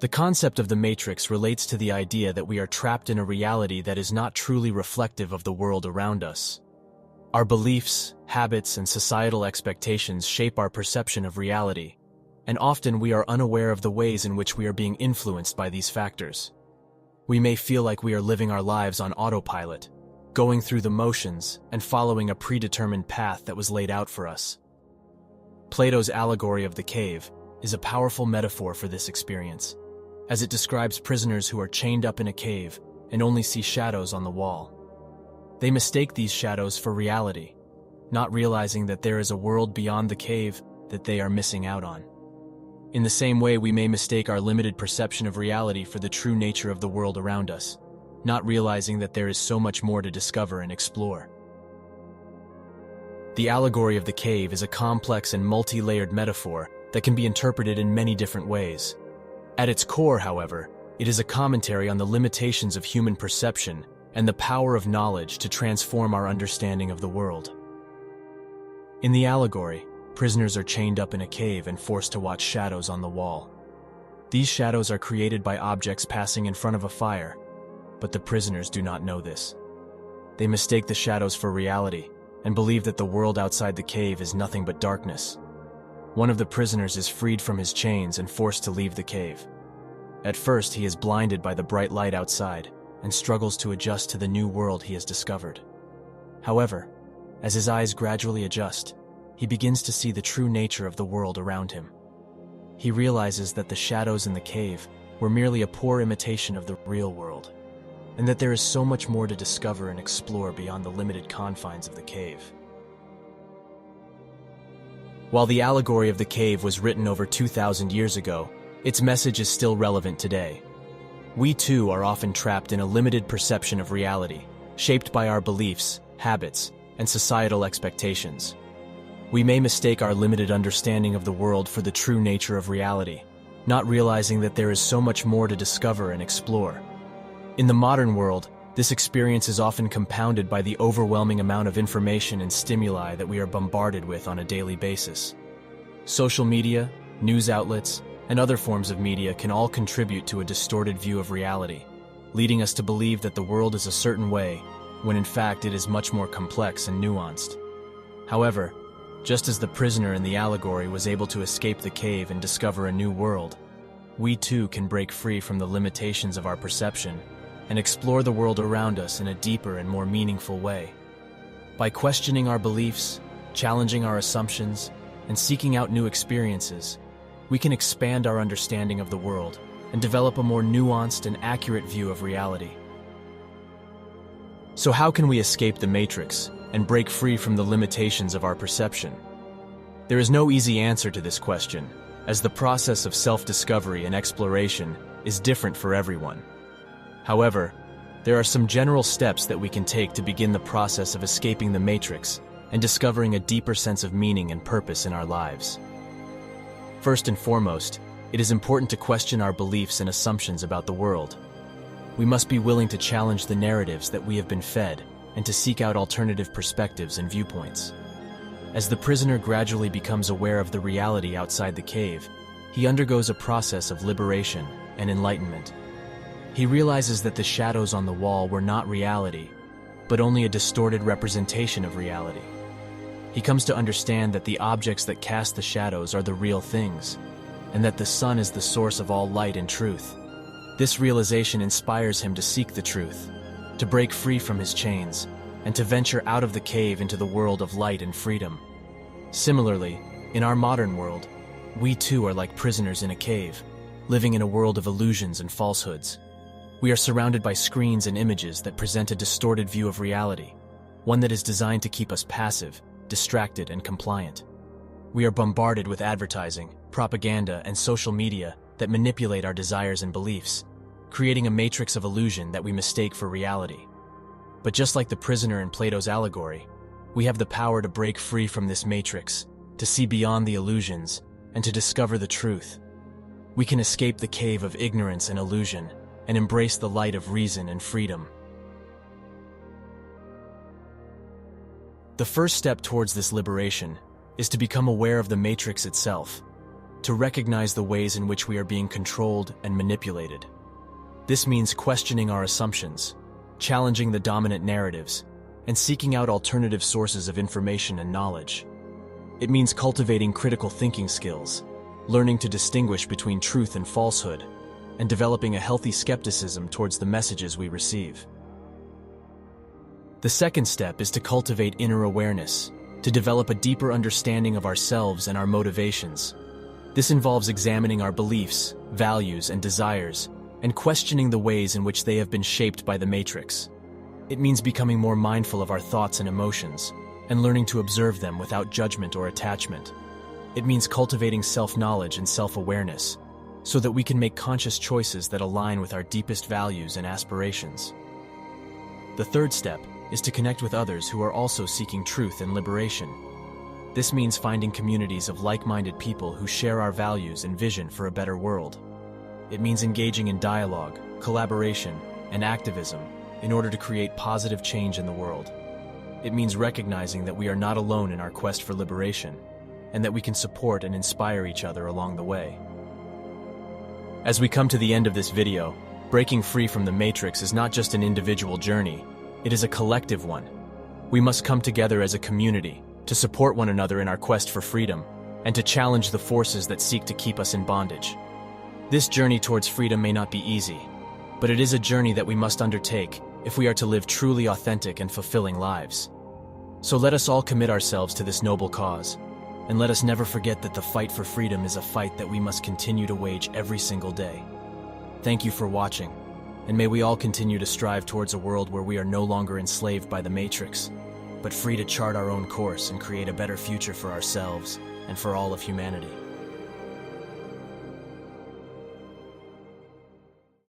The concept of the matrix relates to the idea that we are trapped in a reality that is not truly reflective of the world around us. Our beliefs, habits, and societal expectations shape our perception of reality, and often we are unaware of the ways in which we are being influenced by these factors. We may feel like we are living our lives on autopilot, going through the motions and following a predetermined path that was laid out for us. Plato's allegory of the cave is a powerful metaphor for this experience, as it describes prisoners who are chained up in a cave and only see shadows on the wall. They mistake these shadows for reality, not realizing that there is a world beyond the cave that they are missing out on. In the same way, we may mistake our limited perception of reality for the true nature of the world around us, not realizing that there is so much more to discover and explore. The allegory of the cave is a complex and multi-layered metaphor that can be interpreted in many different ways. At its core, however, it is a commentary on the limitations of human perception and the power of knowledge to transform our understanding of the world. In the allegory, prisoners are chained up in a cave and forced to watch shadows on the wall. These shadows are created by objects passing in front of a fire, but the prisoners do not know this. They mistake the shadows for reality and believe that the world outside the cave is nothing but darkness. One of the prisoners is freed from his chains and forced to leave the cave. At first, he is blinded by the bright light outside and struggles to adjust to the new world he has discovered. However, as his eyes gradually adjust, he begins to see the true nature of the world around him. He realizes that the shadows in the cave were merely a poor imitation of the real world, and that there is so much more to discover and explore beyond the limited confines of the cave. While the allegory of the cave was written over 2,000 years ago, its message is still relevant today. We too are often trapped in a limited perception of reality, shaped by our beliefs, habits, and societal expectations. We may mistake our limited understanding of the world for the true nature of reality, not realizing that there is so much more to discover and explore. In the modern world, this experience is often compounded by the overwhelming amount of information and stimuli that we are bombarded with on a daily basis. Social media, news outlets, and other forms of media can all contribute to a distorted view of reality, leading us to believe that the world is a certain way, when in fact it is much more complex and nuanced. However, just as the prisoner in the allegory was able to escape the cave and discover a new world, we too can break free from the limitations of our perception and explore the world around us in a deeper and more meaningful way. By questioning our beliefs, challenging our assumptions, and seeking out new experiences, we can expand our understanding of the world and develop a more nuanced and accurate view of reality. So how can we escape the matrix and break free from the limitations of our perception? There is no easy answer to this question, as the process of self-discovery and exploration is different for everyone. However, there are some general steps that we can take to begin the process of escaping the matrix and discovering a deeper sense of meaning and purpose in our lives. First and foremost, it is important to question our beliefs and assumptions about the world. We must be willing to challenge the narratives that we have been fed and to seek out alternative perspectives and viewpoints. As the prisoner gradually becomes aware of the reality outside the cave, he undergoes a process of liberation and enlightenment. He realizes that the shadows on the wall were not reality, but only a distorted representation of reality. He comes to understand that the objects that cast the shadows are the real things, and that the sun is the source of all light and truth. This realization inspires him to seek the truth, to break free from his chains, and to venture out of the cave into the world of light and freedom. Similarly, in our modern world, we too are like prisoners in a cave, living in a world of illusions and falsehoods. We are surrounded by screens and images that present a distorted view of reality, one that is designed to keep us passive, distracted, and compliant. We are bombarded with advertising, propaganda, and social media that manipulate our desires and beliefs, creating a matrix of illusion that we mistake for reality. But just like the prisoner in Plato's allegory, we have the power to break free from this matrix, to see beyond the illusions, and to discover the truth. We can escape the cave of ignorance and illusion, and embrace the light of reason and freedom. The first step towards this liberation is to become aware of the matrix itself. to recognize the ways in which we are being controlled and manipulated. This means questioning our assumptions, challenging the dominant narratives, and seeking out alternative sources of information and knowledge. It means cultivating critical thinking skills, learning to distinguish between truth and falsehood, and developing a healthy skepticism towards the messages we receive. The second step is to cultivate inner awareness, to develop a deeper understanding of ourselves and our motivations. This involves examining our beliefs, values, and desires, and questioning the ways in which they have been shaped by the Matrix. It means becoming more mindful of our thoughts and emotions, and learning to observe them without judgment or attachment. It means cultivating self-knowledge and self-awareness, so that we can make conscious choices that align with our deepest values and aspirations. The third step is to connect with others who are also seeking truth and liberation. This means finding communities of like-minded people who share our values and vision for a better world. It means engaging in dialogue, collaboration, and activism in order to create positive change in the world. It means recognizing that we are not alone in our quest for liberation, and that we can support and inspire each other along the way. As we come to the end of this video, breaking free from the Matrix is not just an individual journey, it is a collective one. We must come together as a community to support one another in our quest for freedom, and to challenge the forces that seek to keep us in bondage. This journey towards freedom may not be easy, but it is a journey that we must undertake if we are to live truly authentic and fulfilling lives. So let us all commit ourselves to this noble cause, and let us never forget that the fight for freedom is a fight that we must continue to wage every single day. Thank you for watching, and may we all continue to strive towards a world where we are no longer enslaved by the Matrix, but free to chart our own course and create a better future for ourselves and for all of humanity.